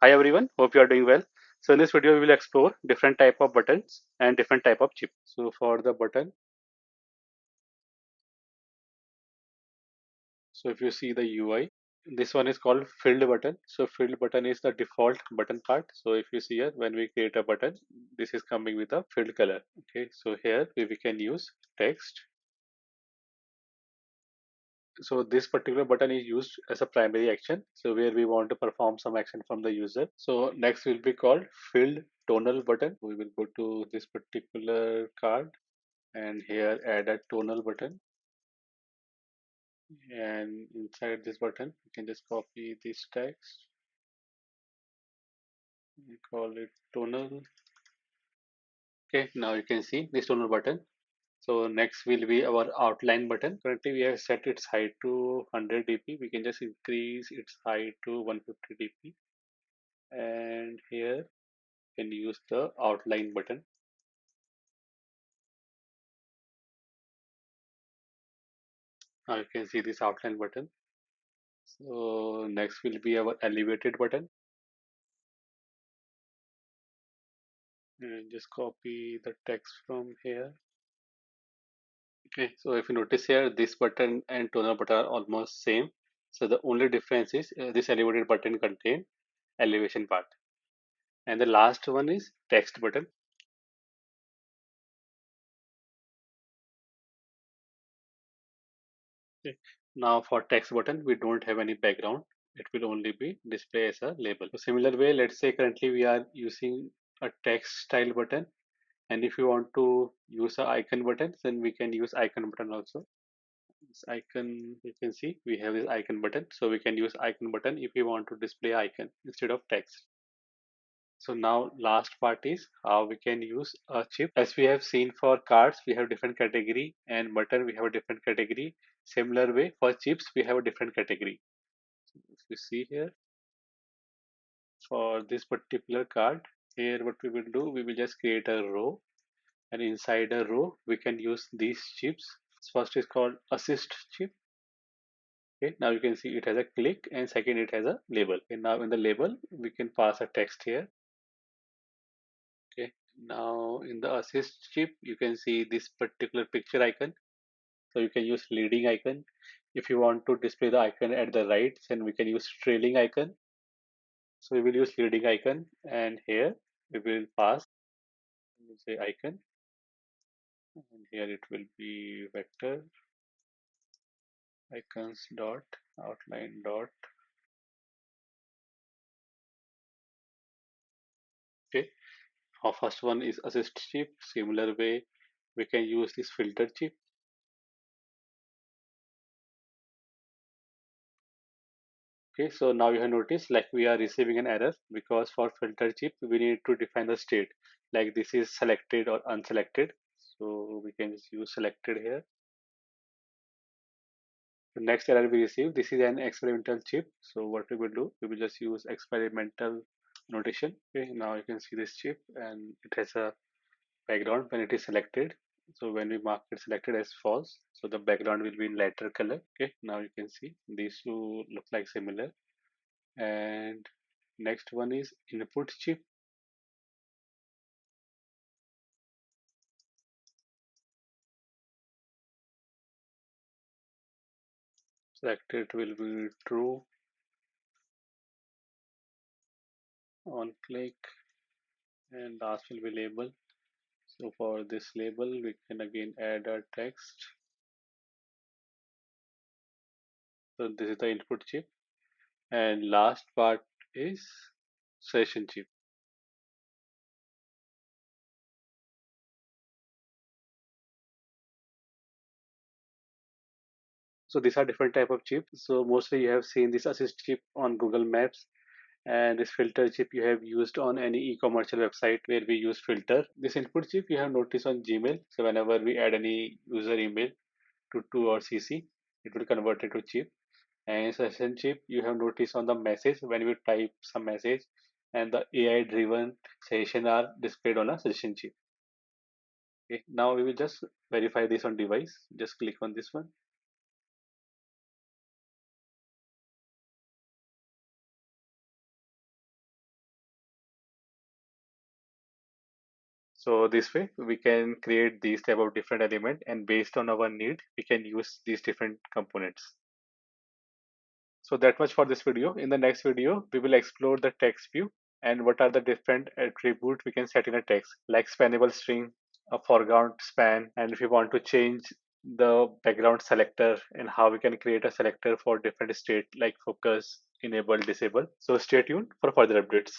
Hi everyone, hope you are doing well. So in this video we will explore different type of buttons and different type of chip. So for the button, so if you see the UI, this one is called filled button. So filled button is the default button part. So if you see here, when we create a button, this is coming with a filled color. Okay, so here we can use text. So this particular button is used as a primary action. So where we want to perform some action from the user. So next will be called filled tonal button. We will go to this particular card and here add a tonal button, and inside this button you can just copy this text and call it tonal. Okay, now you can see this tonal button. So next will be our outline button. Currently we have set its height to 100 dp. We can just increase its height to 150 dp, and here you can use the outline button. Now you can see this outline button. So next will be our elevated button, and just copy the text from here. Okay, so if you notice here, this button and toner button are almost same. So the only difference is this elevated button contain elevation part, and the last one is text button. Okay. Now for text button, we don't have any background. It will only be display as a label. So similar way, let's say currently we are using a text style button, and if you want to use a icon button, then we can use icon button also. This icon, you can see we have this icon button, so we can use icon button if we want to display icon instead of text. So now last part is how we can use a chip. As we have seen for cards, we have different category, and button we have a different category. Similar way for chips, we have a different category. If you see here, for this particular card, here what we will do, we will just create a row, and inside a row we can use these chips. First is called assist chip. Okay, now you can see it has a click, and second it has a label. Okay, now in the label we can pass a text here. Okay, now in the assist chip you can see this particular picture icon. So you can use leading icon. If you want to display the icon at the right, then we can use trailing icon. So we will use leading icon, and here we will pass, we will say icon, and here it will be vector icons dot outline dot. Okay, our first one is assist chip. Similar way we can use this filter chip. Okay, so now you have noticed like we are receiving an error because for filter chip we need to define the state, like this is selected or unselected. So we can just use selected here. The next error we receive, this is an experimental chip. So what we will do, we will just use experimental notation. Okay, now you can see this chip and it has a background when it is selected. So when we mark it selected as false, so the background will be in lighter color. Okay, now you can see these two look like similar. And next one is input chip. Selected will be true on click, and last will be label. So for this label we can again add a text. So this is the input chip, and last part is session chip. So these are different type of chips. So mostly you have seen this assist chip on Google Maps, and this filter chip you have used on any e-commercial website where we use filter. This input chip you have noticed on Gmail. So whenever we add any user email to our CC, it will convert it to chip. And session chip you have noticed on the message when we type some message, and the AI driven session are displayed on a session chip. Okay, now we will just verify this on device. Just click on this one. So this way we can create these type of different element, and based on our need we can use these different components. So that much for this video. In the next video we will explore the text view and what are the different attributes we can set in a text, like spannable string, a foreground span, and if we want to change the background selector, and how we can create a selector for different state like focus, enable, disable. So stay tuned for further updates.